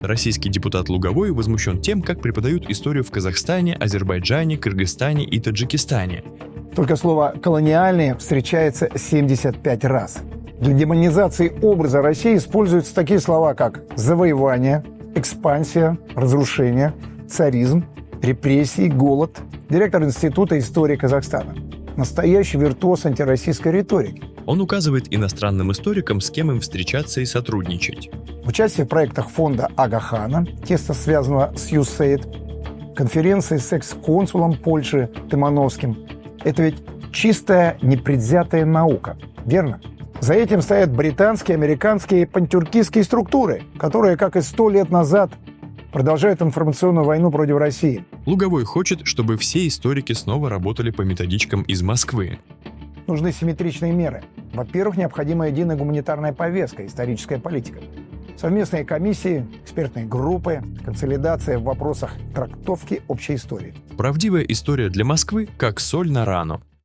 Российский депутат Луговой возмущен тем, как преподают историю в Казахстане, Азербайджане, Кыргызстане и Таджикистане. Только слово «колониальные» встречается 75 раз. Для демонизации образа России используются такие слова, как «завоевание», «экспансия», «разрушение», «царизм», «репрессии», «голод». Директор Института истории Казахстана. Настоящий виртуоз антироссийской риторики. Он указывает иностранным историкам, с кем им встречаться и сотрудничать. Участие в проектах фонда Ага Хана, тесно связанного с USAID, конференции с экс-консулом Польши Тымановским. Это ведь чистая непредвзятая наука, верно? За этим стоят британские, американские и пантюркистские структуры, которые, как и 100 лет назад, продолжают информационную войну против России. Луговой хочет, чтобы все историки снова работали по методичкам из Москвы. Нужны симметричные меры. Во-первых, необходима единая гуманитарная повестка, историческая политика. Совместные комиссии, экспертные группы, консолидация в вопросах трактовки общей истории. Правдивая история для Москвы как соль на рану.